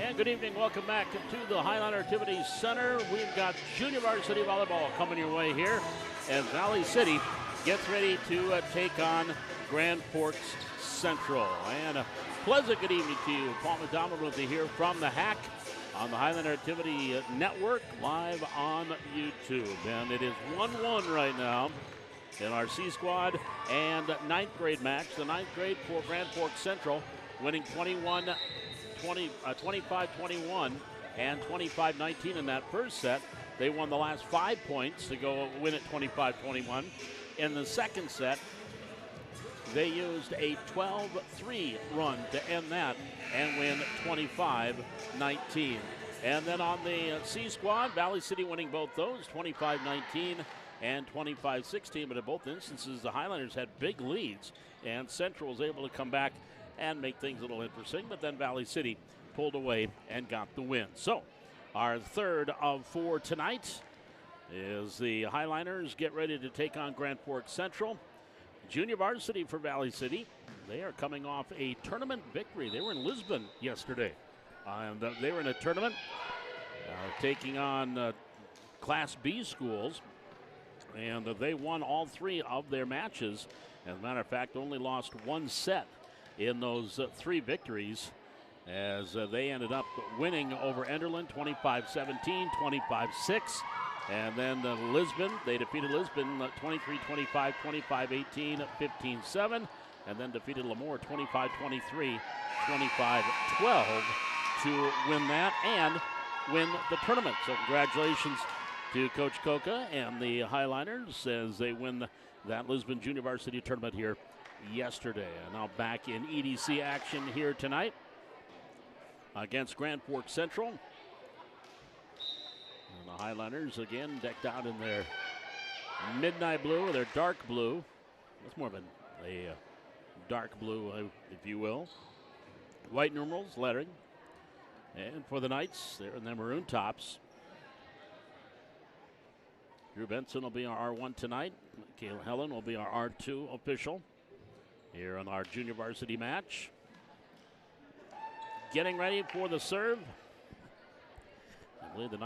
And good evening. Welcome back to the Highliner Activities Center. We've got junior varsity volleyball coming your way here as Valley City gets ready to take on Grand Forks Central. And a pleasant good evening to you. Paul McDonald with you here from the Hack on the Highliner Activity Network, live on YouTube. And it is 1-1 right now in our C squad and ninth grade match. The ninth grade for Grand Forks Central winning 25-21 and 25-19 in that first set. They won the last 5 points to go win at 25-21. In the second set, they used a 12-3 run to end that and win 25-19. And then on the C squad, Valley City winning both those, 25-19 and 25-16. But in both instances, the Highlanders had big leads, and Central was able to come back and make things a little interesting, but then Valley City pulled away and got the win. So our third of 4 tonight is the Highliners get ready to take on Grand Forks Central. Junior varsity for Valley City. They are coming off a tournament victory. They were in Lisbon yesterday. And they were in a tournament taking on Class B schools, and they won all 3 of their matches. As a matter of fact, only lost 1 set in those 3 victories, as they ended up winning over Enderlin 25-17, 25-6. And then Lisbon, they defeated Lisbon 23-25, 25-18, 15-7. And then defeated Lemoore 25-23, 25-12 to win that and win the tournament. So congratulations to Coach Coca and the Highliners as they win that Lisbon Junior Varsity tournament here yesterday. And now back in EDC action here tonight against Grand Forks Central. And the Highlanders again decked out in their midnight blue or their dark blue. It's more of a dark blue, if you will. White numerals, lettering. And for the Knights, they're in their maroon tops. Drew Benson will be our R1 tonight. Kayla Helen will be our R2 official here on our junior varsity match. Getting ready for the serve. I believe the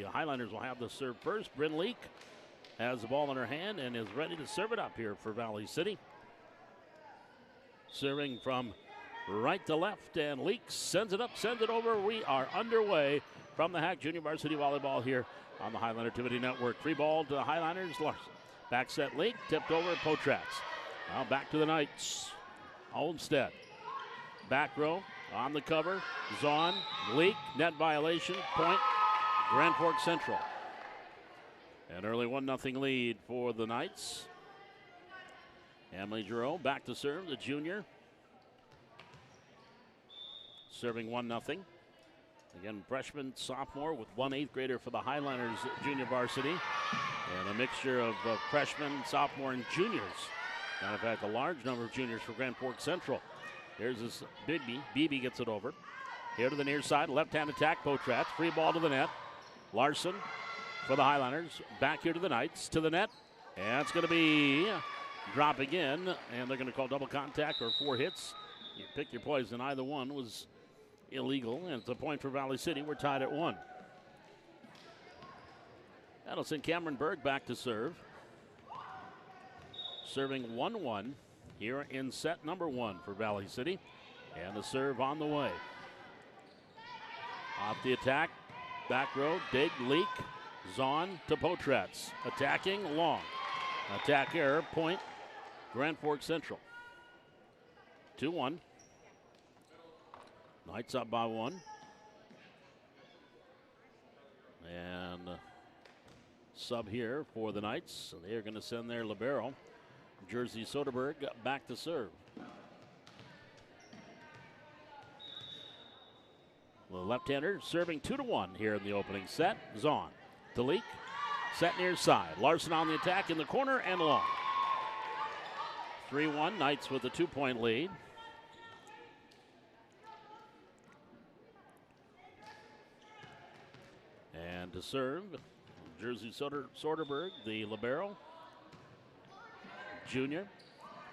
Highlanders will have the serve first. Bryn Leak has the ball in her hand and is ready to serve it up here for Valley City. Serving from right to left, and Leak sends it up, sends it over. We are underway from the Hack Junior Varsity Volleyball here on the Highliner Activity Network. Free ball to the Highlanders. Back set Leak, tipped over Potrats. Now back to the Knights. Olmstead. Back row on the cover. Zahn, Leak, net violation, point, Grand Forks Central. An early 1-0 lead for the Knights. Emily Giroux back to serve, the junior. Serving 1-0. Again, freshman, sophomore with 1 8th grader for the Highliners junior varsity. And a mixture of freshmen, sophomore, and juniors. Matter of fact, a large number of juniors for Grand Forks Central. Here's this Bigby. BB gets it over. Here to the near side, left-hand attack, Potrats. Free ball to the net. Larson for the Highliners. Back here to the Knights, to the net. And it's going to be dropping in, and they're going to call double contact or 4 hits. You pick your poison. Either one was illegal, and it's a point for Valley City. We're tied at 1. That'll send Cameron Berg back to serve. Serving 1-1 here in set number 1 for Valley City. And the serve on the way. Off the attack, back row, dig, Leak, Zahn to Potrats. Attacking, long. Attack error, point, Grand Forks Central. 2-1. Knights up by 1. And sub here for the Knights. So they are going to send their libero, Jersey Soderberg, back to serve. The left-hander serving 2-1 here in the opening set. Zahn to Leak. Set near side. Larson on the attack in the corner and long. 3-1. Knights with a 2-point lead. And to serve, Jersey Soderberg, the libero. Junior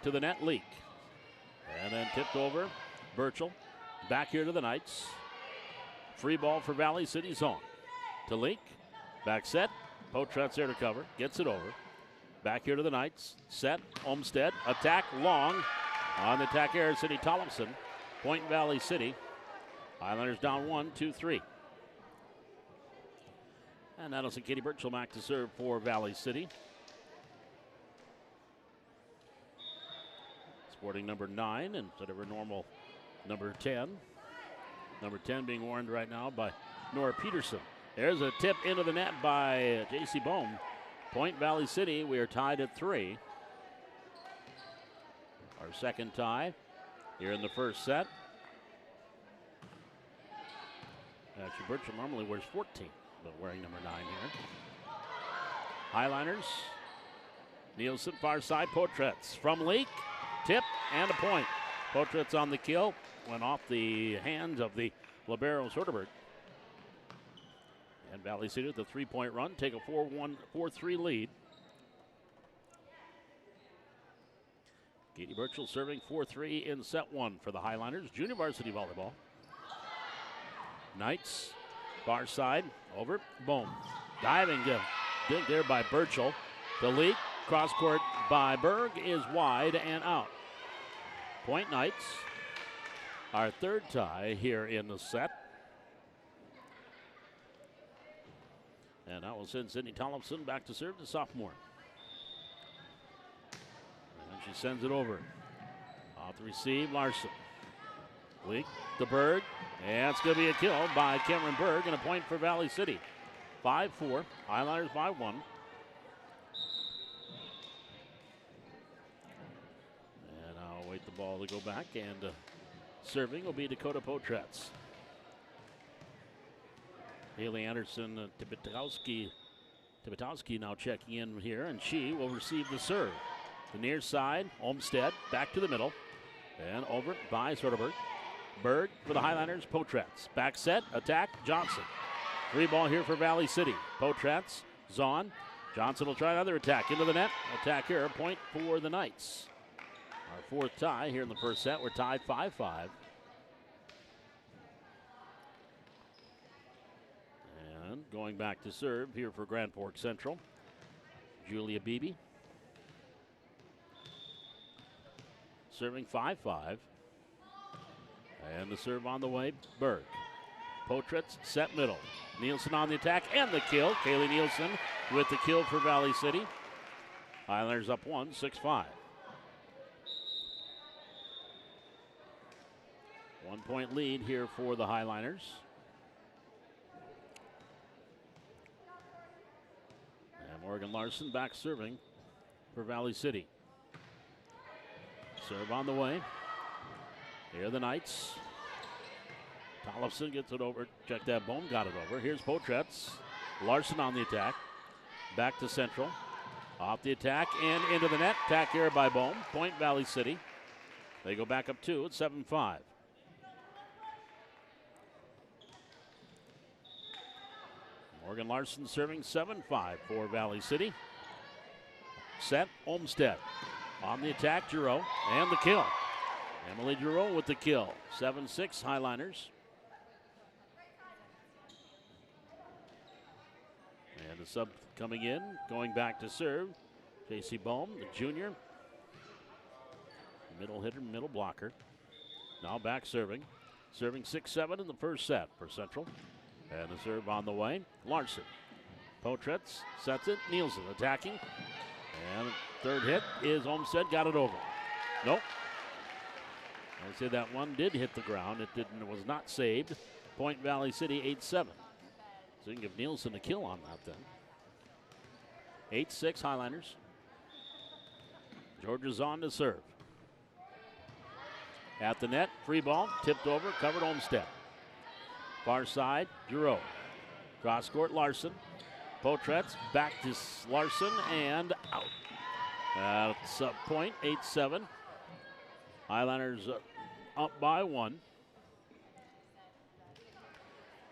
to the net, Leak. And then tipped over, Burchell. Back here to the Knights. Free ball for Valley City zone. To Leak. Back set. Potrat's there to cover. Gets it over. Back here to the Knights. Set. Olmsted. Attack long. On the attack here, City Tollefson. Point Valley City. Highlanders down 1, 2, 3. And that'll send Katie Birchall back to serve for Valley City. Sporting number 9 instead of her normal number 10. Number 10 being worn right now by Nora Peterson. There's a tip into the net by J.C. Bohm. Point Valley City, we are tied at 3. Our second tie here in the first set. Actually, Birchall normally wears 14, but wearing number 9 here. Highliners. Nielsen, far side, Potrat's from Leak. Tip and a point. Potrat's on the kill. Went off the hands of the libero Soderberg. And Valley City with a 3-point run. Take a 4-3 lead. Katie Birchall serving 4-3 in set 1 for the Highliners. Junior varsity volleyball. Knights, far side, over, boom. Diving dig there by Birchall. The leak, cross court by Berg is wide and out. Point Knights, our third tie here in the set. And that will send Sydney Tollefson back to serve, the sophomore. And she sends it over. Off the receive, Larson. Leak to Berg, and it's going to be a kill by Cameron Berg and a point for Valley City. 5-4, Highlanders by 1. And I'll wait the ball to go back, and serving will be Dakota Potratz. Haley Anderson, Tibetowski now checking in here, and she will receive the serve. The near side, Olmsted, back to the middle, and over by Soderberg. Berg for the Highlanders, Potratz. Back set, attack, Johnson. Free ball here for Valley City. Potratz, Zahn. Johnson will try another attack into the net. Attack here, a point for the Knights. Our fourth tie here in the first set. We're tied 5-5. And going back to serve here for Grand Forks Central, Julia Beebe. Serving 5-5. And the serve on the way, Berg. Potratz set middle. Nielsen on the attack and the kill. Kaylee Nielsen with the kill for Valley City. Highlanders up 1, 6-5. 1-point lead here for the Highliners. And Morgan Larson back serving for Valley City. Serve on the way. Here are the Knights. Tollefson gets it over. Check that, Bohm got it over. Here's Potratz. Larson on the attack. Back to Central. Off the attack and into the net. Attack here by Bohm. Point Valley City. They go back up 2 at 7-5. Morgan Larson serving 7-5 for Valley City. Set, Olmsted. On the attack, Giroux, and the kill. Emily Giroux with the kill. 7-6 Highliners. And the sub coming in, going back to serve. J.C. Bohm, the junior. Middle hitter, middle blocker. Now back serving. Serving 6-7 in the first set for Central. And the serve on the way. Larson. Potratz sets it. Nielsen attacking. And third hit is Olmsted. Got it over. Nope. I would say that one did hit the ground. It didn't. It was not saved. Point Valley City 8-7. So you can give Nielsen a kill on that then. 8-6 Highlanders. Georgia's on to serve. At the net, free ball, tipped over, covered Olmsted. Far side, Giroux. Cross court, Larson. Potratz back to Larson and out. That's a point, 8-7. Highlanders up by 1.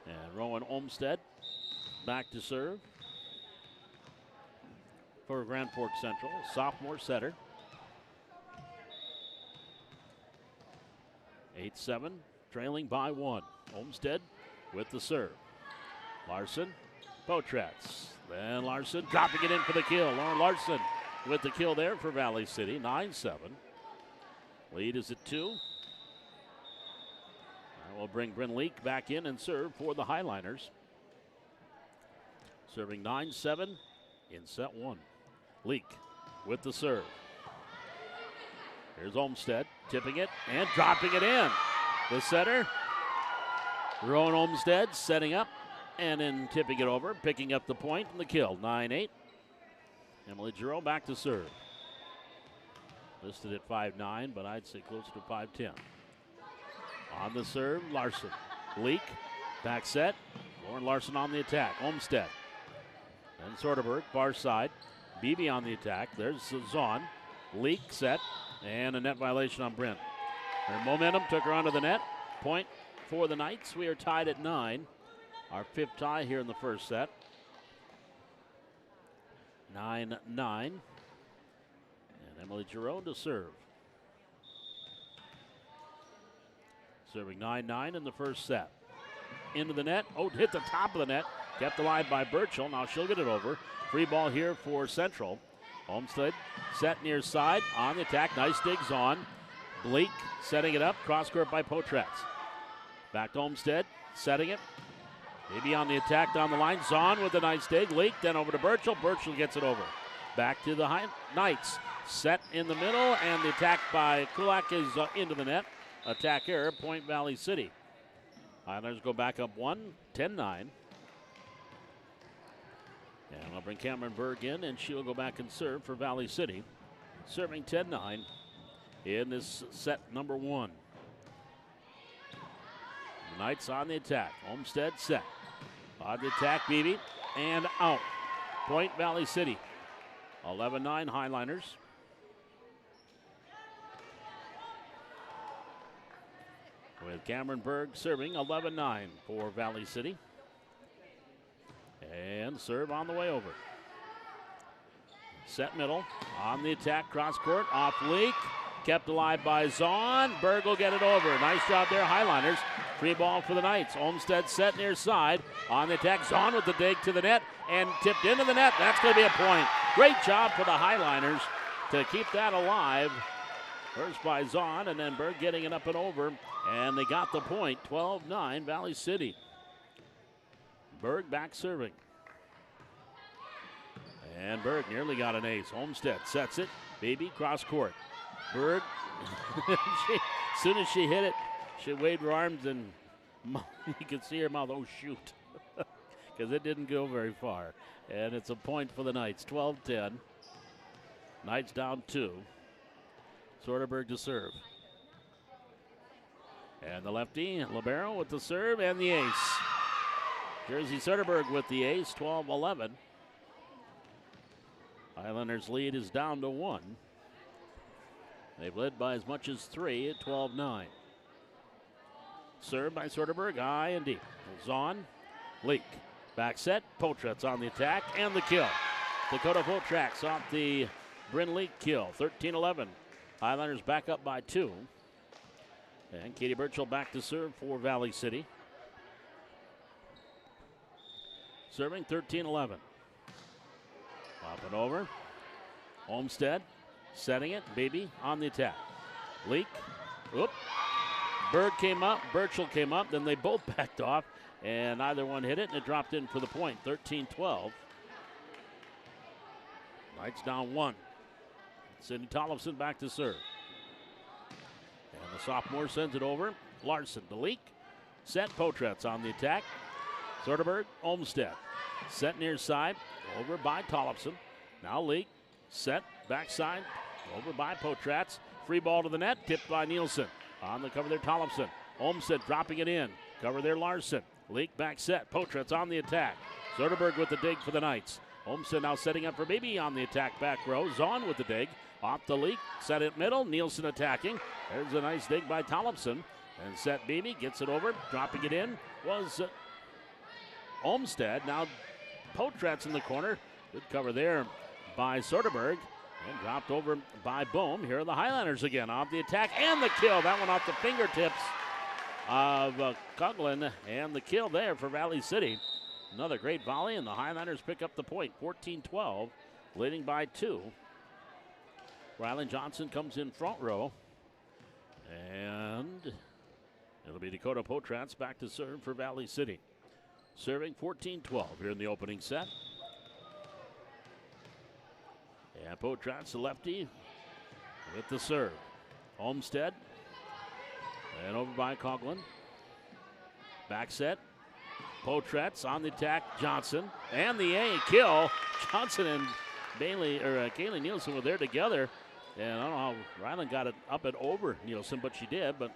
And Rowan Olmsted back to serve for Grand Forks Central, sophomore setter. 8-7, trailing by 1. Olmsted with the serve. Larson, Potratz. Then Larson dropping it in for the kill. Lauren Larson with the kill there for Valley City, 9-7. Lead is at 2. I will bring Bryn Leak back in and serve for the Highliners. Serving 9-7 in set 1. Leak with the serve. Here's Olmstead tipping it and dropping it in. The setter, Rowan Olmstead, setting up and then tipping it over, picking up the point and the kill. 9-8. Emily Giroux back to serve. Listed at 5'9", but I'd say closer to 5'10". On the serve, Larson. Leak, back set. Lauren Larson on the attack. Olmstead. And Soderberg, far side. Beebe on the attack. There's Zahn. Leak set. And a net violation on Brent. Her momentum took her onto the net. Point for the Knights. We are tied at 9. Our 5th tie here in the first set. 9-9. And Emily Giroux to serve. Serving 9-9 in the first set. Into the net. Oh, hit the top of the net. Kept alive by Burchell. Now she'll get it over. Free ball here for Central. Olmstead set near side. On the attack. Nice digs on. Bleak setting it up. Cross court by Potratz. Back to Olmstead. Setting it. Maybe on the attack down the line. Zahn with a nice dig. Leak. Then over to Burchell. Burchell gets it over. Back to the Knights. Set in the middle. And the attack by Kulak is into the net. Attack error. Point Valley City. Highlanders go back up 1. 10-9. And I'll bring Cameron Berg in, and she'll go back and serve for Valley City. Serving 10-9 in this set number 1. The Knights on the attack. Olmstead set. On the attack, Beebe, and out. Point Valley City. 11-9 Highliners. With Cameron Berg serving 11-9 for Valley City. And serve on the way over. Set middle. On the attack, cross court, off Leak. Kept alive by Zahn. Berg will get it over. Nice job there, Highliners. Free ball for the Knights. Olmstead set near side. On the attack, Zahn with the dig to the net and tipped into the net. That's going to be a point. Great job for the Highliners to keep that alive. First by Zahn, and then Berg getting it up and over. And they got the point. 12-9 Valley City. Berg back serving. And Berg nearly got an ace. Olmstead sets it. Beebe cross court. Berg, as soon as she hit it, she waved her arms and you could see her mouth, oh shoot, because it didn't go very far. And it's a point for the Knights, 12-10. Knights down 2. Soderberg to serve. And the lefty, Libero with the serve and the ace. Jersey Soderberg with the ace, 12-11. Highlanders' lead is down to 1. They've led by as much as 3 at 12-9. Served by Soderberg, high and deep. Zahn, Leak. Back set, Potratz on the attack, and the kill. Dakota Potratz off the Bryn Leak kill, 13-11. Highlanders back up by 2. And Katie Burchell back to serve for Valley City. Serving 13-11. Pop it over. Olmstead setting it. Beebe on the attack. Leak. Whoop. Berg came up. Burchell came up. Then they both backed off. And neither one hit it. And it dropped in for the point. 13-12. Knights down 1. Sydney Tollefson back to serve. And the sophomore sends it over. Larson to Leak. Set. Potratz on the attack. Soderberg. Olmstead. Set near side. Over by Tollefson. Now Leak. Set. Backside. Over by Potratz. Free ball to the net. Tipped by Nielsen. On the cover there, Tollefson. Olmstead dropping it in. Cover there, Larson. Leak back set. Potratz on the attack. Soderberg with the dig for the Knights. Olmstead now setting up for Beebe on the attack back row. Zahn with the dig. Off the Leak. Set it middle. Nielsen attacking. There's a nice dig by Tollefson. And set Beebe. Gets it over. Dropping it in was Olmstead. Now Potratz in the corner. Good cover there by Soderberg. And dropped over by Bohm. Here are the Highlanders again. Off the attack and the kill. That one off the fingertips of Coughlin, and the kill there for Valley City. Another great volley, and the Highlanders pick up the point, 14-12, leading by 2. Rylan Johnson comes in front row, and it'll be Dakota Potratz back to serve for Valley City. Serving 14-12 here in the opening set. And Potratz, the lefty, with the serve. Olmsted, and over by Coughlin. Back set. Potratz on the attack. Johnson, and the A kill. Johnson and Kaylee Nielsen were there together. And I don't know how Ryland got it up and over Nielsen, but she did. But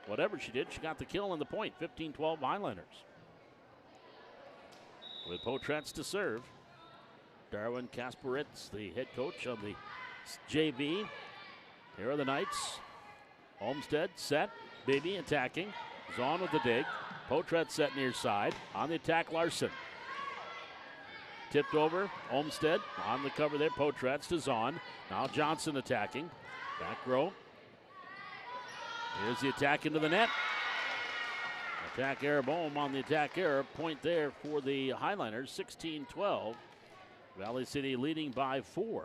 whatever she did, she got the kill and the point. 15-12 Highlanders. With Potratz to serve. Darwin Kasparitz, the head coach of the JV. Here are the Knights. Olmsted set. Beebe attacking. Is on with the dig. Potratz set near side. On the attack, Larson. Tipped over. Olmsted on the cover there. Potratz to Zahn. Now Johnson attacking. Back row. Here's the attack into the net. Attack error, Bohm on the attack error. Point there for the Highlanders. 16-12. Valley City leading by 4.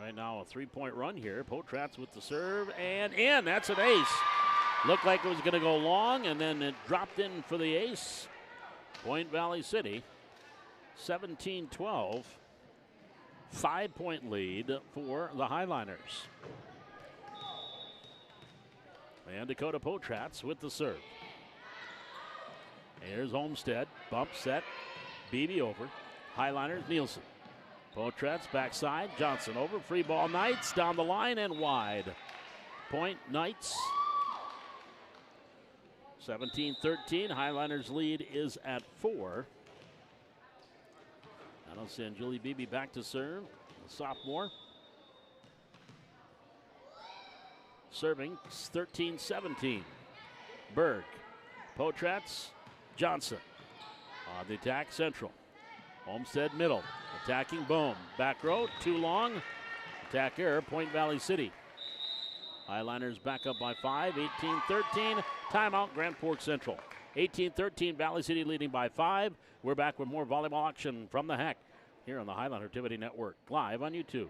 Right now, a 3-point run here. Potratz with the serve and in. That's an ace. Looked like it was going to go long, and then it dropped in for the ace. Point Valley City, 17-12. 5-point lead for the Highliners. And Dakota Potratz with the serve. Here's Olmsted. Bump set. Beebe over. Highliners, Nielsen. Potratz backside. Johnson over. Free ball, Knights. Down the line and wide. Point, Knights. 17-13. Highliners lead is at 4. That'll send Julie Beebe back to serve. The sophomore. Serving 13-17. Berg. Potratz. Johnson. On the attack, Central. Olmsted middle. Attacking Bohm. Back row, too long. Attack error, Point Valley City. Highliners back up by 5, 18-13. Timeout, Grand Forks Central. 18-13, Valley City leading by 5. We're back with more volleyball action from the HEC here on the Highliner Activity Network, live on YouTube.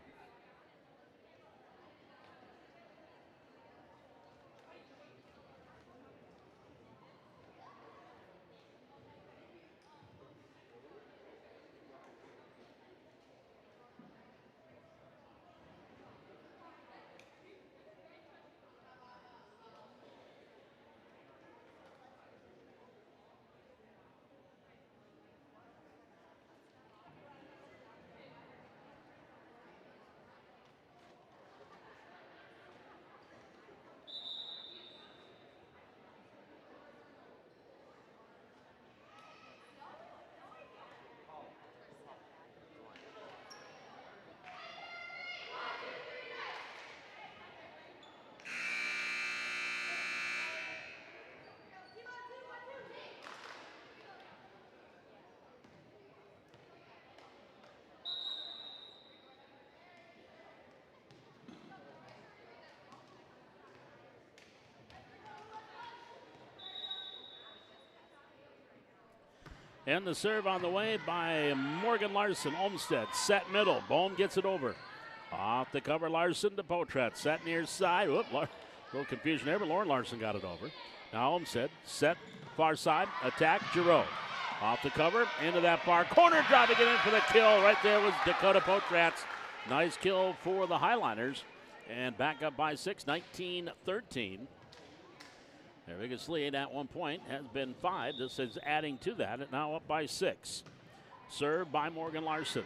And the serve on the way by Morgan Larson. Olmsted set middle. Bohm gets it over. Off the cover, Larson to Potratz. Set near side. Whoop, little confusion there, but Lauren Larson got it over. Now Olmsted set far side. Attack, Giroux. Off the cover, into that far corner. Driving it in for the kill. Right there was Dakota Potratz. Nice kill for the Highliners. And back up by 6, 19-13. Their biggest lead at one point has been 5. This is adding to that. It now up by 6. Served by Morgan Larson.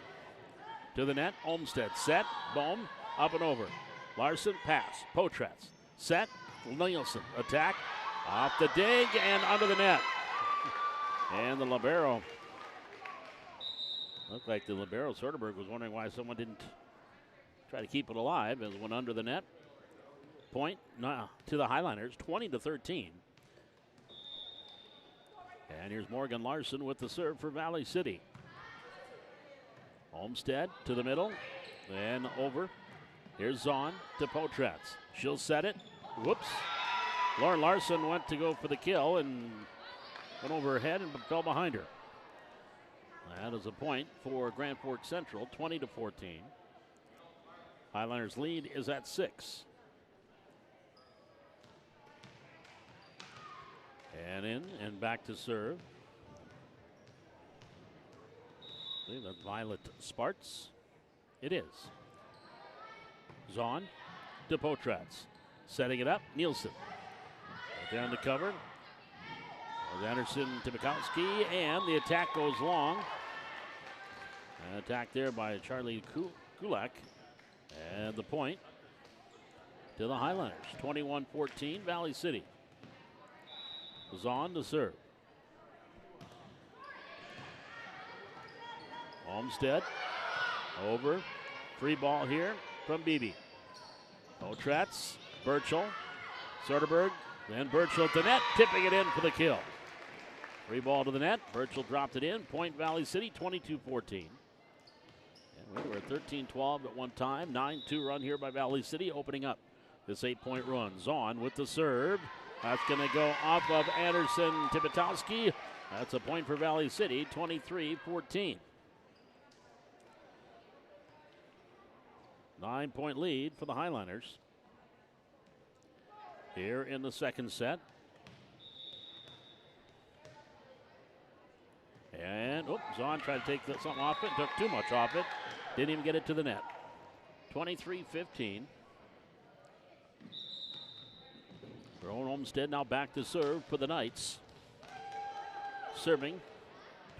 To the net, Olmsted set. Bohm up and over. Larson pass. Potratz set. Nielsen attack. Off the dig and under the net. And the libero. Looked like the libero Soderberg was wondering why someone didn't try to keep it alive as it went under the net. Point to the Highliners, 20-13. And here's Morgan Larson with the serve for Valley City. Olmsted to the middle and over. Here's Zahn to Potratz. She'll set it. Whoops. Lauren Larson went to go for the kill and went over her head and fell behind her. That is a point for Grand Forks Central, 20-14. Highlanders lead is at 6. And in and back to serve. I believe that's Violet Sparts. It is. Zahn to Potratz. Setting it up, Nielsen. Right there on the cover. There's Anderson to Mikowski, and the attack goes long. An attack there by Charlie Kulak. And the point to the Highlanders. 21-14, Valley City. Zahn to serve. Olmsted over. Free ball here from Beebe. Potratz, Burchell, Soderberg, then Burchell at the net, tipping it in for the kill. Free ball to the net. Burchell dropped it in. Point Valley City, 22-14. And we were at 13-12 at one time. 9-2 run here by Valley City, opening up this 8-point run. Zahn with the serve. That's going to go off of Anderson Tibitowski. That's a point for Valley City, 23-14. 9-point lead for the Highlanders. Here in the second set. And, Zahn tried to take something off it, took too much off it. Didn't even get it to the net. 23-15. Rowan Olmsted now back to serve for the Knights. Serving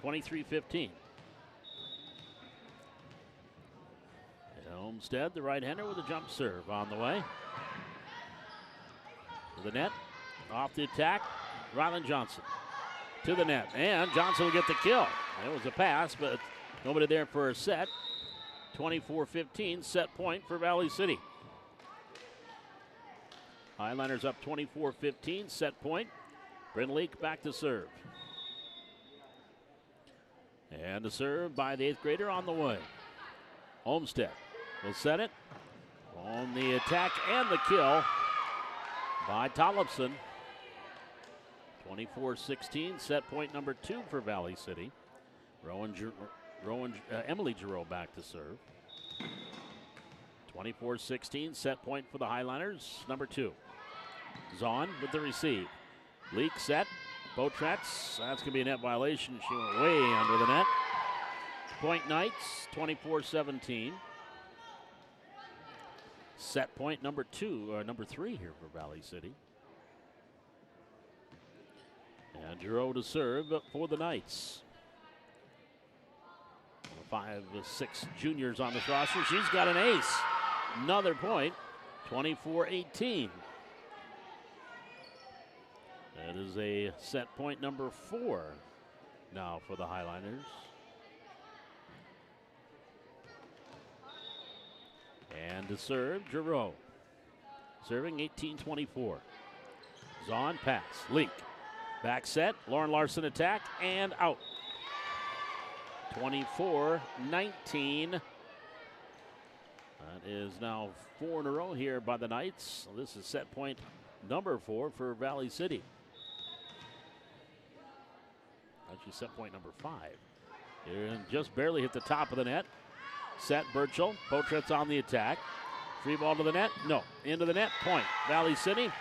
23-15. Olmsted, the right-hander with a jump serve on the way. To the net, off the attack, Rylan Johnson. To the net, and Johnson will get the kill. It was a pass, but nobody there for a set. 24-15, set point for Valley City. Highlanders up 24-15, set point. Bryn Leak back to serve. And the serve by the 8th grader on the way. Olmsted will set it. On the attack and the kill by Tollefson. 24-16, set point number 2 for Valley City. Emily Giroux back to serve. 24-16, set point for the Highlanders, number 2. Zahn with the receive. Leak set. Potratz, that's going to be a net violation. She went way under the net. Point Knights, 24-17. Set point number 3 here for Valley City. And Giroux to serve for the Knights. 5'6" juniors on this roster. She's got an ace. Another point, 24-18. That is a set point number 4 now for the Highlanders. And to serve, Giroux. Serving 18-24. Zahn pass, Leak. Back set, Lauren Larson attack, and out. 24-19. That is now 4 in a row here by the Knights. So this is set point number 4 for Valley City. Actually set point number 5. And just barely hit the top of the net. Set Burchell. Potratz on the attack. Free ball to the net. No. Into the net. Point. Valley City.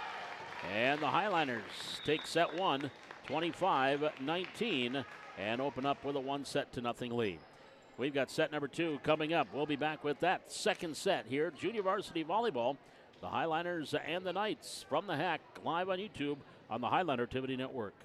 And the Highlanders take set 1, 25-19, and open up with a 1-0 lead. We've got set number 2 coming up. We'll be back with that second set here. Junior Varsity Volleyball. The Highlanders and the Knights from the Hack live on YouTube on the Highlander Activity Network.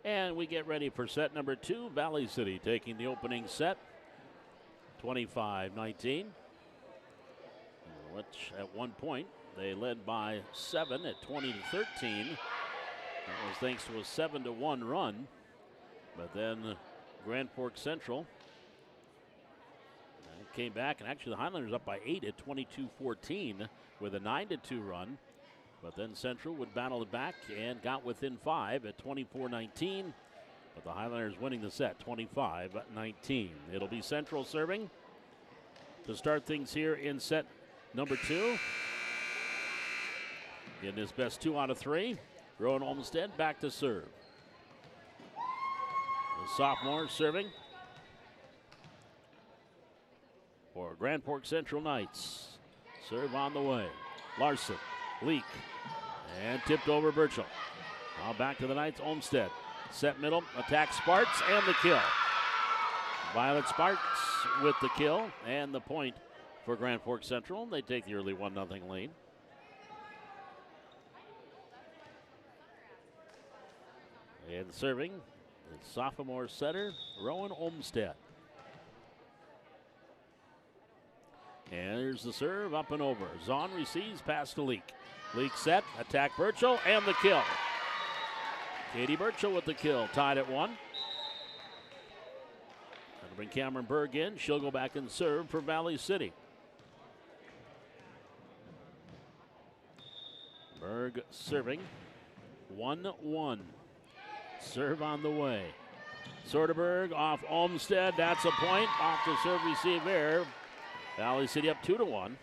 And we get ready for set number 2. Valley City taking the opening set, 25-19, which at one point they led by 7 at 20-13. That was thanks to a 7-1 run. But then Grand Forks Central came back, and actually the Highlanders up by 8 at 22-14 with a 9-2 run. But then Central would battle it back and got within 5 at 24-19. But the Highlanders winning the set 25-19. It'll be Central serving to start things here in set number 2. In this best 2 out of 3, Rowan Olmsted back to serve. The sophomore serving for Grand Forks Central Knights. Serve on the way. Larson, leak, and tipped over Birchall. Now back to the Knights, Olmsted. Set middle, attack Sparks, and the kill. Violet Sparks with the kill and the point for Grand Forks Central. They take the early 1-0 lead. And serving, the sophomore setter, Rowan Olmsted. And here's the serve, up and over. Zahn receives, pass to Leak. Leak set, attack Birchall, and the kill. Katie Birchall with the kill, tied at 1. That'll bring Cameron Berg in. She'll go back and serve for Valley City. Berg serving, 1-1. Serve on the way. Soderberg off Olmsted, that's a point. Off the serve receive there. Valley City up 2-1. And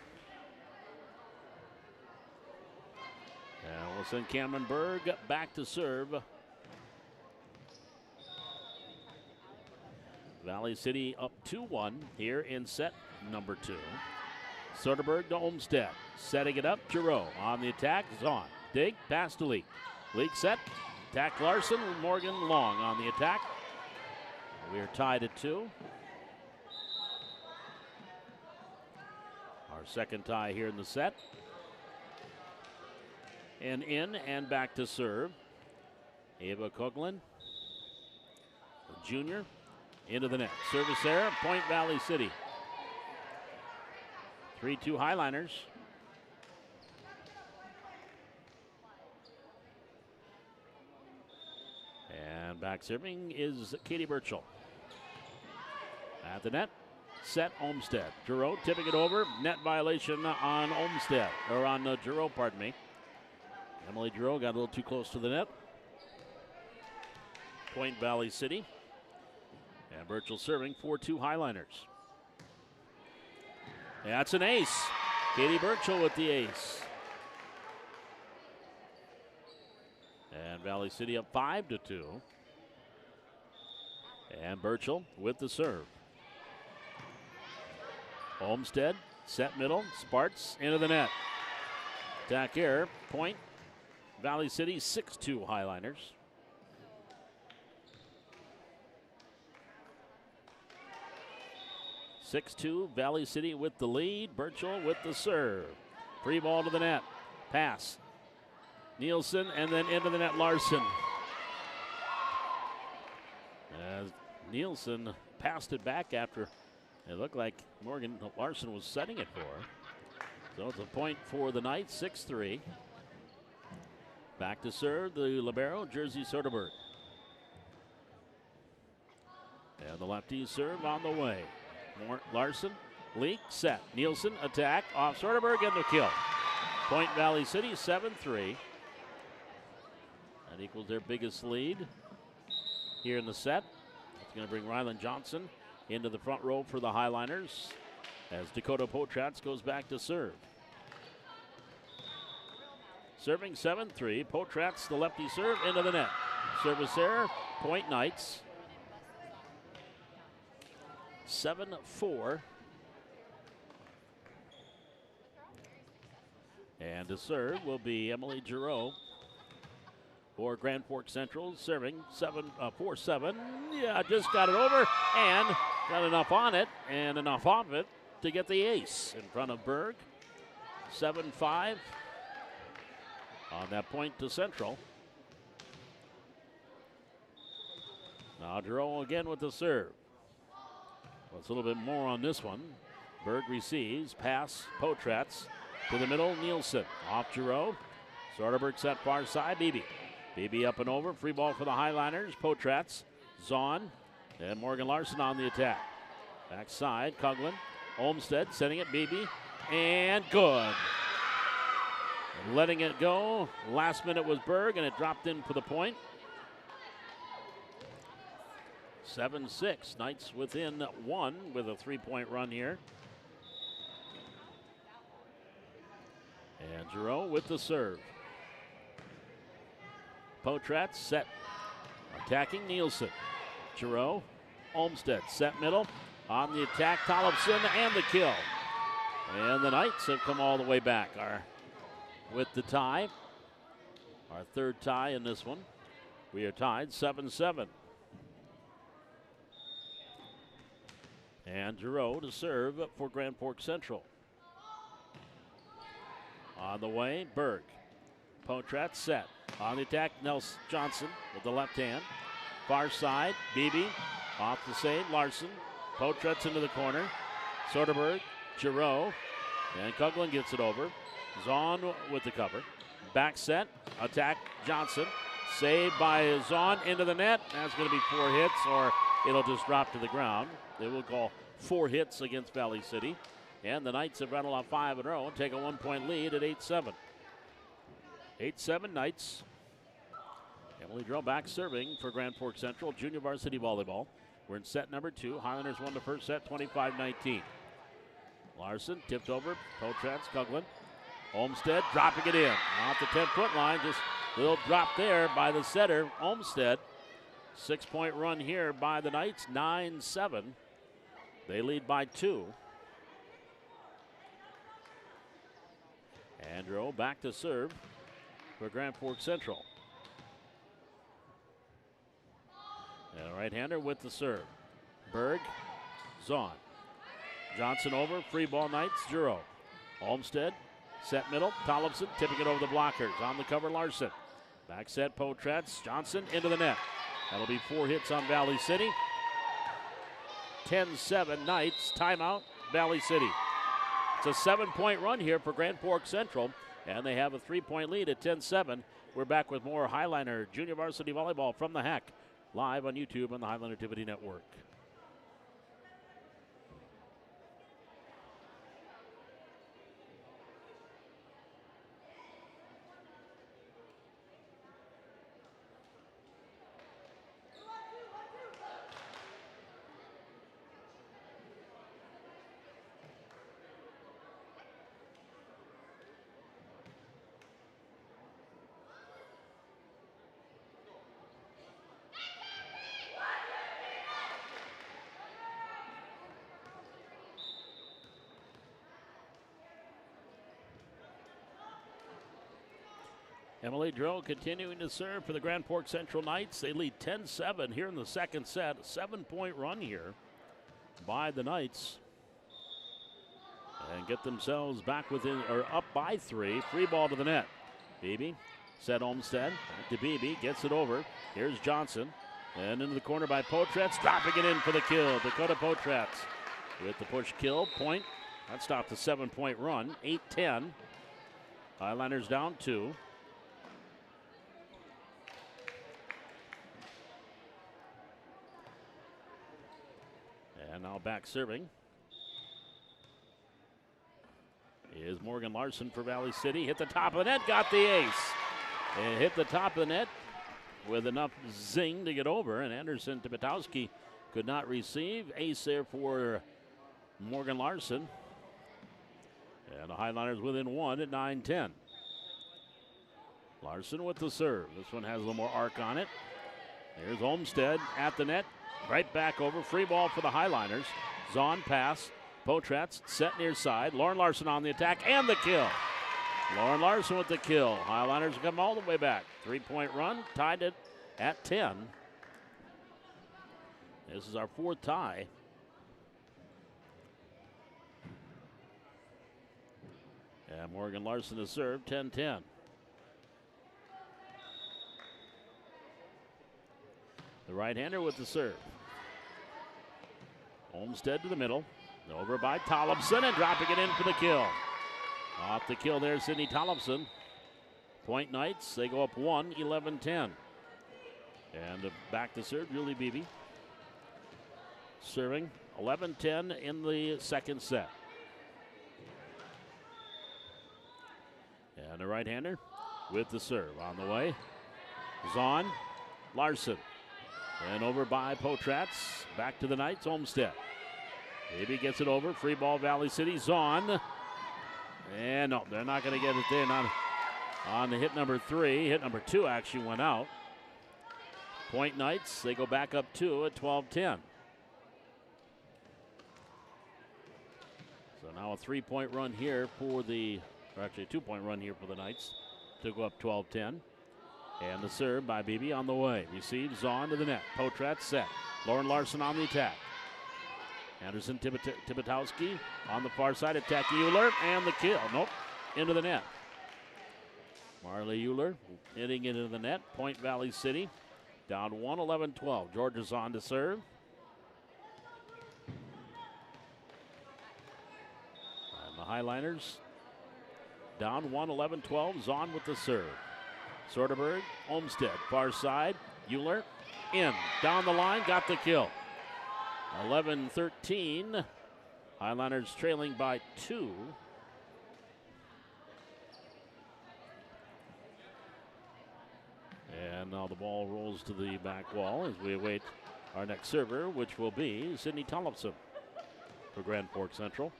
we'll send Cameron Berg back to serve. Valley City up 2-1 here in set number 2. Soderberg to Olmsted. Setting it up, Giroux on the attack. Zahn. Dig, pass to Leak. Leak set. Attack Larson, Morgan Long on the attack. We are tied at 2. Our second tie here in the set. And in and back to serve. Ava Coughlin, junior, into the net. Service there, point Valley City. 3-2 Highliners. And back serving is Katie Birchall. At the net, set Olmsted. Giroux tipping it over. Net violation on Olmsted, or on Giroux, pardon me. Emily Giroux got a little too close to the net. Point Valley City. And Birchall serving 4-2 Highliners. That's an ace. Katie Birchall with the ace. And Valley City up 5-2. And Birchall with the serve. Olmsted, set middle, Sparks into the net. Attack air, point. Valley City 6-2 Highliners. Valley City with the lead. Birchall with the serve. Free ball to the net. Pass. Nielsen, and then into the net, Larson. As Nielsen passed it back after it looked like Morgan Larson was setting it for her. So it's a point for the Knights, 6-3. Back to serve the libero, Jersey Soderberg. And the lefties serve on the way. Larson, leak, set. Nielsen, attack, off Soderberg, and the kill. Point Valley City, 7-3. That equals their biggest lead here in the set. It's going to bring Rylan Johnson into the front row for the Highliners as Dakota Potratz goes back to serve. Serving 7-3, Potratz, the lefty serve, into the net. Service error, point Knights. 7-4. And to serve will be Emily Giroux for Grand Forks Central, serving 4-7. Yeah, just got it over and got enough on it and enough off it to get the ace in front of Berg. 7-5 on that point to Central. Now Giroux again with the serve. Well, it's a little bit more on this one. Berg receives, pass, Potratz to the middle, Nielsen. Off Giroux. Soderberg set far side, Beebe. Beebe up and over, free ball for the Highliners. Potratz, Zahn, and Morgan Larson on the attack. Backside, Coughlin, Olmsted sending it, Beebe, and good. Letting it go. Last minute was Berg, and it dropped in for the point. 7-6. Knights within one with a 3-point run here. And Giroux with the serve. Potratz set. Attacking Nielsen. Giroux, Olmsted set middle. On the attack, Tollefson, and the kill. And the Knights have come all the way back with the tie. Our third tie in this one. We are tied 7-7. And Giroux to serve for Grand Forks Central. On the way, Berg. Potratz set. On the attack, Nelson Johnson with the left hand. Far side, Beebe off the save, Larson. Potratz into the corner. Soderberg, Giroux, and Coughlin gets it over. Zahn with the cover. Back set, attack Johnson. Saved by Zahn into the net. That's going to be 4 hits, or it'll just drop to the ground. They will call 4 hits against Valley City. And the Knights have rattled off 5 in a row and take a 1-point lead at 8-7. 8-7 Knights. Emily Drill back serving for Grand Forks Central Junior Varsity Volleyball. We're in set number 2. Highlanders won the first set 25-19. Larson tipped over. Potratz, Coughlin. Olmsted dropping it in. Off the 10-foot line. Just a little drop there by the setter, Olmsted. 6-point run here by the Knights. 9-7. They lead by 2. Andrew back to serve for Grand Forks Central. And a right-hander with the serve. Berg, Zahn. Johnson over, free ball Knights, Giroux. Olmsted, set middle, Tollefson tipping it over the blockers. On the cover, Larson. Back set, Potratz, Johnson into the net. That'll be 4 hits on Valley City. 10-7 Knights, timeout, Valley City. It's a 7-point run here for Grand Forks Central, and they have a 3-point lead at 10-7. We're back with more Highliner Junior Varsity Volleyball from the Hack, live on YouTube on the Highliner TV Network. Emily Drill continuing to serve for the Grand Forks Central Knights. They lead 10-7 here in the second set. A 7-point run here by the Knights. And get themselves back within, or up by 3. Free ball to the net. Beebe set Olmsted. Back to Beebe. Gets it over. Here's Johnson. And into the corner by Potratz. Dropping it in for the kill. Dakota Potratz with the push kill. Point. That stopped the 7-point run. 8-10. Highlanders down 2. And now back serving is Morgan Larson for Valley City. Hit the top of the net, got the ace. And hit the top of the net with enough zing to get over. And Anderson Tibetowski could not receive. Ace there for Morgan Larson. And the Highliners within 1 at 9-10. Larson with the serve. This one has a little more arc on it. There's Olmsted at the net. Right back over, free ball for the Highliners. Zahn pass, Potratz set near side. Lauren Larson on the attack and the kill. Lauren Larson with the kill. Highliners come all the way back. 3-point run, tied it at 10. This is our 4th tie. And Morgan Larson to serve, 10-10. The right-hander with the serve. Olmsted to the middle. Over by Tollefson and dropping it in for the kill. Off the kill there, Sydney Tollefson. Point Knights, they go up 1, 11-10. And back to serve, Julie Beebe. Serving 11-10 in the second set. And the right-hander with the serve on the way. Zahn, Larson. And over by Potratz. Back to the Knights, Olmsted. Beebe gets it over. Free ball, Valley City. Zahn. And no, they're not going to get it in on the hit number 3. Hit number 2 actually went out. Point Knights, they go back up 2 at 12-10. So now a 3-point run here for or actually a 2-point run here for the Knights to go up 12-10. And the serve by Beebe on the way. Receives Zahn to the net. Potratz set. Lauren Larson on the attack. Anderson Tibetowski on the far side, attacking Euler, and the kill. Nope, into the net. Marley Euler hitting it into the net. Point Valley City down 1, 11-12. Georgia's on to serve. And the Highliners down 1, 11-12. Zahn with the serve. Soderberg, Olmsted, far side. Euler in, down the line, got the kill. 11-13. Highliners trailing by 2. And now the ball rolls to the back wall as we await our next server, which will be Sydney Tollefson for Grand Forks Central.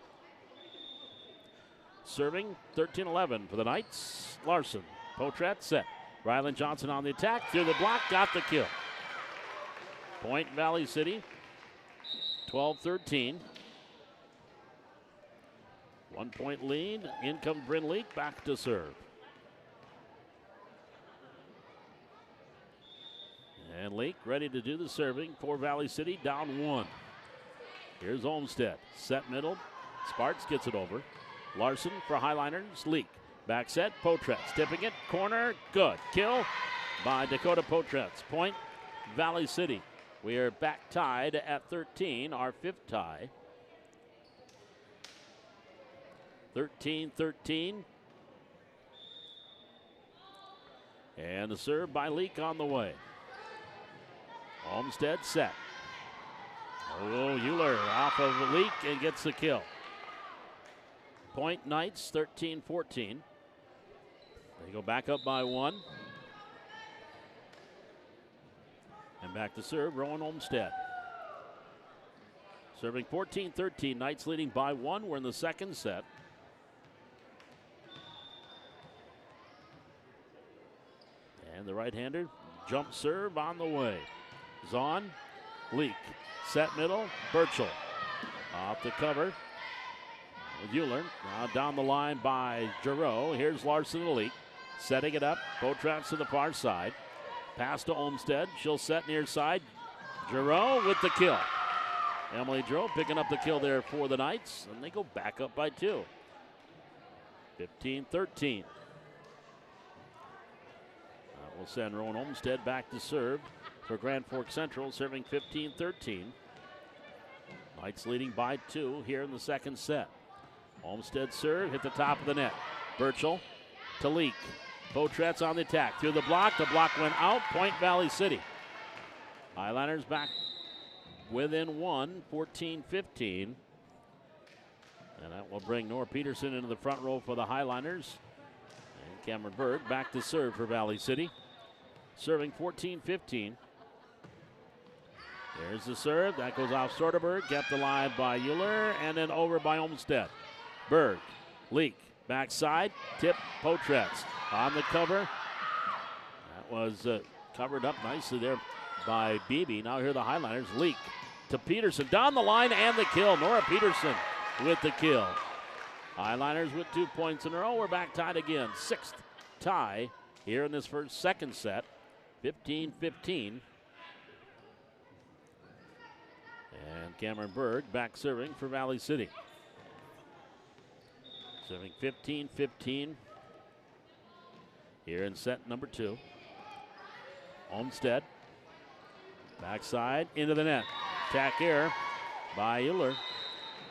Serving 13-11 for the Knights. Larson, Potratz set. Rylan Johnson on the attack, through the block, got the kill. Point Valley City. 12-13. 1-point lead. In comes Bryn Leak back to serve. And Leak ready to do the serving for Valley City, down 1. Here's Olmsted. Set middle. Sparks gets it over. Larson for Highliners. Leak. Back set. Potratz tipping it. Corner. Good. Kill by Dakota Potratz. Point Valley City. We are back tied at 13, our 5th tie. 13-13. And the serve by Leak on the way. Olmsted set. Oh, Euler off of Leak and gets the kill. Point Knights, 13-14. They go back up by 1. And back to serve, Rowan Olmsted. Serving 14-13, Knights leading by 1. We're in the second set. And the right-hander, jump serve on the way. Zahn, Leak, set middle, Burchell. Off the cover with Euler. Now down the line by Giroux. Here's Larson and Leak. Setting it up, Potratz to the far side. Pass to Olmsted. She'll set near side. Giroux with the kill. Emily Giroux picking up the kill there for the Knights, and they go back up by 2. 15-13. That will send Rowan Olmsted back to serve for Grand Forks Central, serving 15-13. Knights leading by 2 here in the second set. Olmsted serve, hit the top of the net. Burchell to Leak. Potratz on the attack. Through the block. The block went out. Point Valley City. Highliners back within 1, 14-15. And that will bring Nora Peterson into the front row for the Highliners. And Cameron Berg back to serve for Valley City. Serving 14-15. There's the serve. That goes off Soderberg. Kept alive by Euler. And then over by Olmsted. Berg. Leak. Backside. Tip. Potratz. On the cover. That was covered up nicely there by Beebe. Now here are the Highliners. Leak to Peterson. Down the line and the kill. Nora Peterson with the kill. Highliners with 2 points in a row. We're back tied again. 6th tie here in this second set. 15-15. And Cameron Berg back serving for Valley City. Serving 15-15 here in set number 2. Olmsted Backside into the net. Attack here by Euler.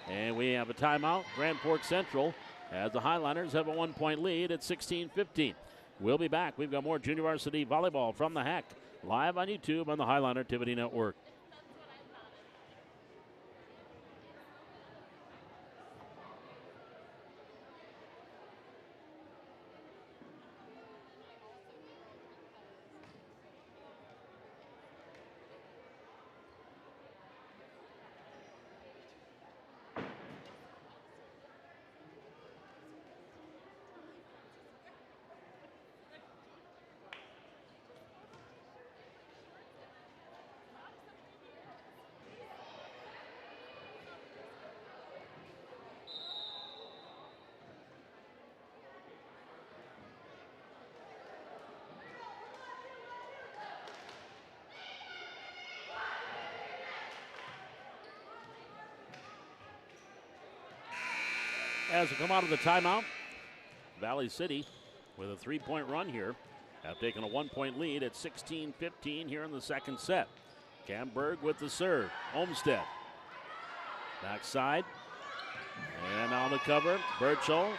And we have a timeout. Grand Forks Central as the Highlanders have a 1-point lead at 16-15. We'll be back. We've got more junior varsity volleyball from the HEC live on YouTube on the Highlander Activity Network. As we come out of the timeout, Valley City with a 3-point run here have taken a 1-point lead at 16-15 here in the second set. Camberg with the serve. Olmsted. Backside. And on the cover, Burchell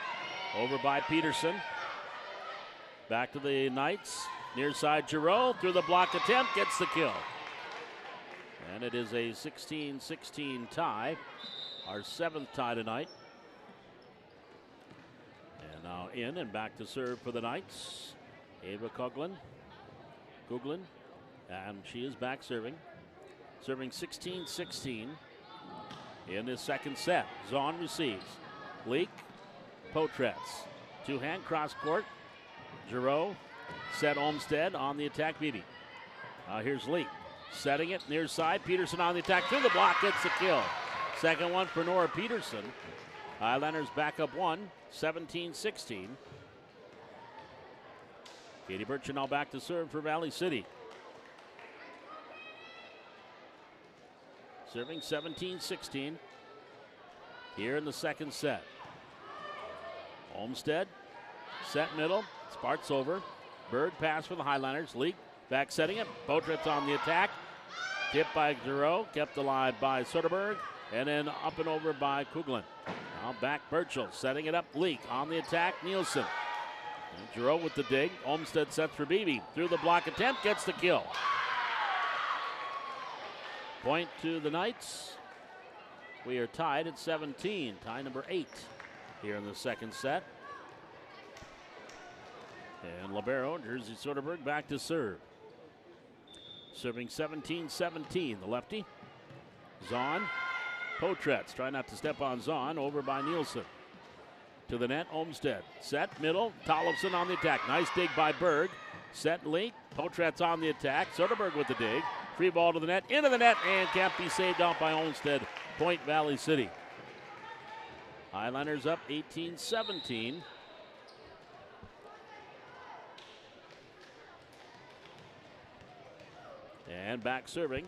over by Peterson. Back to the Knights. Near side, Giroux through the block attempt, gets the kill. And it is a 16-16 tie, our 7th tie tonight. And now in and back to serve for the Knights. Ava Coughlan. And she is back serving. Serving 16-16 in this second set. Zahn receives. Leak. Potretz. Two-hand cross court. Giroux. Set Olmsted on the attack, Beebe. Here's Leak. Setting it near side. Peterson on the attack. Through the block. Gets the kill. Second one for Nora Peterson. Highlanders back up one. 17-16. Katie Burchell now back to serve for Valley City. Serving 17-16 here in the second set. Olmsted, set middle, Sparks over. Berg pass for the Highlanders. Leak back setting it. Potretz on the attack. Tipped by Giroux, kept alive by Soderberg, and then up and over by Coughlan. Now back Burchell, setting it up. Leak on the attack. Nielsen. And Giroux with the dig. Olmsted sets for Beebe. Through the block attempt, gets the kill. Point to the Knights. We are tied at 17. Tie number 8 here in the second set. And Libero, Jersey Soderberg, back to serve. Serving 17-17, the lefty. Zahn. Potretz, try not to step on Zahn, over by Nielsen. To the net, Olmsted. Set, middle, Tollefson on the attack. Nice dig by Berg. Set, Leak. Potretz on the attack. Soderberg with the dig. Free ball to the net, into the net, and can't be saved out by Olmsted. Point Valley City. Highlanders up 18-17. And back serving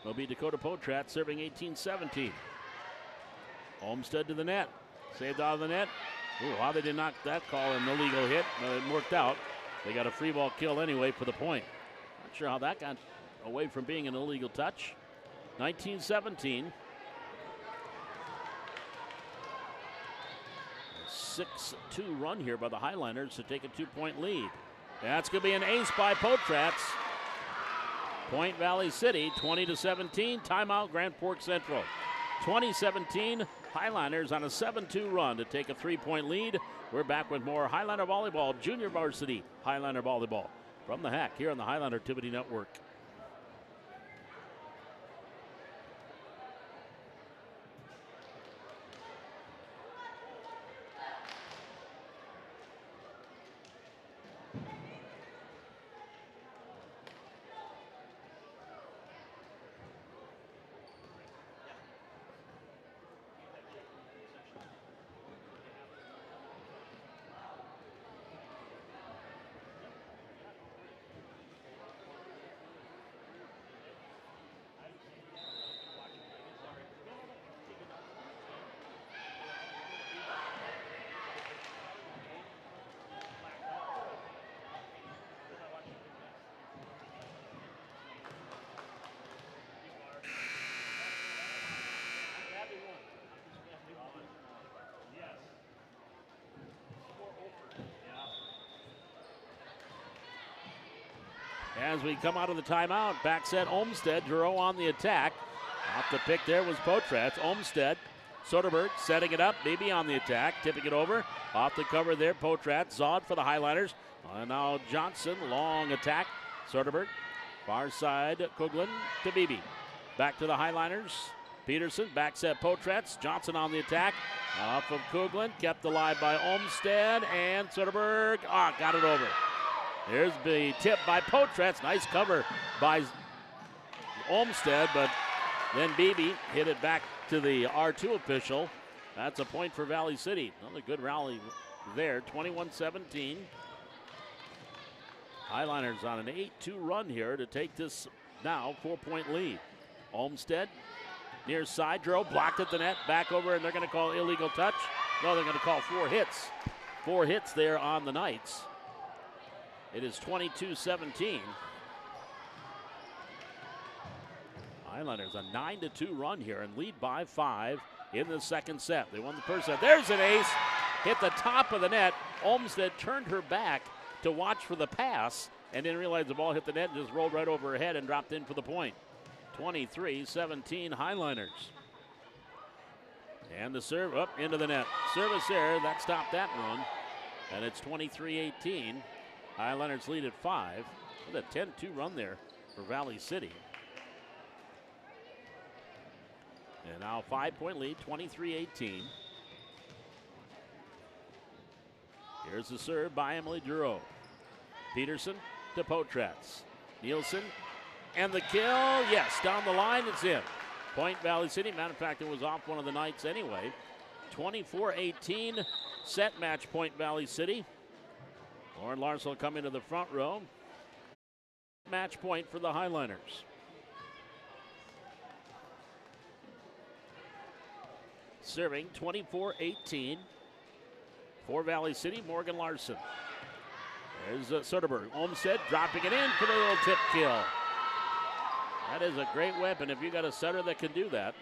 will be Dakota Potratz, serving 18-17. Olmsted to the net. Saved out of the net. Ooh, how they did knock that call an illegal hit. It worked out. They got a free ball kill anyway for the point. Not sure how that got away from being an illegal touch. 19-17. 6-2 run here by the Highlanders to take a 2-point lead. That's going to be an ace by Potratz. Point Valley City, 20-17. Timeout, Grand Forks Central. 2017, Highlanders on a 7-2 run to take a 3-point lead. We're back with more Highlander Volleyball, Junior Varsity Highlander Volleyball from the HEC here on the Highlander Activity Network. as we come out of the timeout. Back set Olmsted, Giroux on the attack. Off the pick there was Potratz. Olmsted, Soderberg setting it up. Beebe on the attack, tipping it over. Off the cover there, Potratz. Zod for the Highliners. And now Johnson, long attack. Soderberg, far side, Kuglin to Beebe. Back to the Highliners. Peterson, back set Potratz. Johnson on the attack. Off of Kuglin, kept alive by Olmsted. And Soderberg, got it over. There's the tip by Potratz. Nice cover by Olmsted, but then Beebe hit it back to the R2 official. That's a point for Valley City. Another good rally there, 21-17. Highliners on an 8-2 run here to take this now 4-point lead. Olmsted near side, Giroux blocked at the net, back over, and they're going to call illegal touch. No, they're going to call 4 hits. 4 hits there on the Knights. It is 22-17. Highlanders a 9-2 run here and lead by 5 in the second set. They won the first set. There's an ace. Hit the top of the net. Olmsted turned her back to watch for the pass and didn't realize the ball hit the net and just rolled right over her head and dropped in for the point. 23-17 Highliners. And the serve up into the net. Service error, that stopped that run. And it's 23-18. Highlanders lead at 5. With a 10-2 run there for Valley City. And now 5-point lead, 23-18. Here's the serve by Emily Giroux. Peterson to Potratz. Nielsen and the kill. Yes, down the line, it's in. Point Valley City. Matter of fact, it was off one of the Knights anyway. 24-18, set match point Valley City. Lauren Larson will come into the front row. Match point for the Highliners. Serving 24-18 for Valley City, Morgan Larson. There's Soderberg. Olmsted dropping it in for the little tip kill. That is a great weapon if you got a setter that can do that.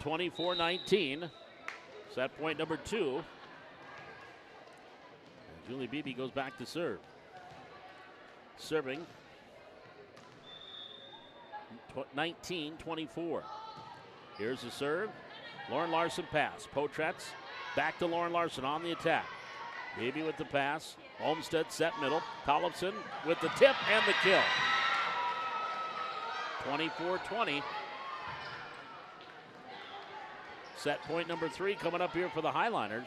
24-19. Set point number 2. And Julie Beebe goes back to serve. Serving 19-24. Here's the serve. Lauren Larson pass. Potratz back to Lauren Larson on the attack. Beebe with the pass. Olmsted set middle. Tollefson with the tip and the kill. 24-20. Set point number 3 coming up here for the Highliners.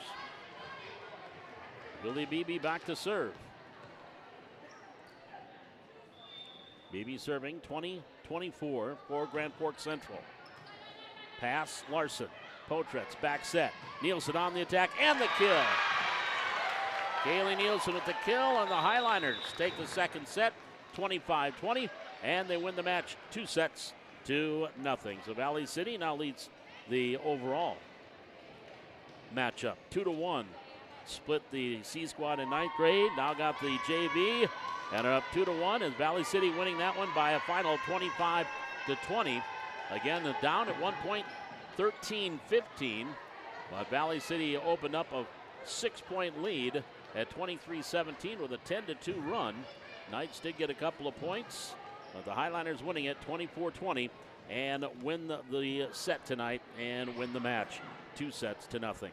Julie Beebe back to serve. Beebe serving 20-24 for Grand Forks Central. Pass Larson. Potratz back set. Nielsen on the attack and the kill. Kaylee Nielsen with the kill, and the Highliners take the second set 25-20, and they win the match 2-0. So Valley City now leads the overall matchup 2-1. Split the C squad in 9th grade. Now got the JV and are up 2-1 as Valley City winning that one by a final 25-20. Again, down at 1 point, 13-15. But Valley City opened up a 6-point lead at 23-17 with a 10-2 run. Knights did get a couple of points, but the Highliners winning it 24-20 and win the set tonight and win the match 2-0.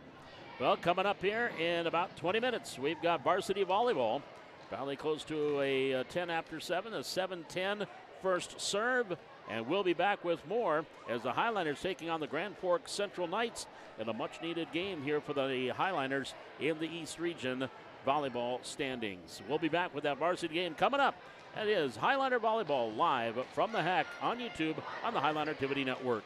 Well, coming up here in about 20 minutes, we've got varsity volleyball. Probably close to a 10 after 7, a 7-10 first serve. And we'll be back with more as the Highliners taking on the Grand Forks Central Knights in a much-needed game here for the Highliners in the East Region volleyball standings. We'll be back with that varsity game coming up. That is Highliner Volleyball live from the Hack on YouTube on the Highliner TV Network.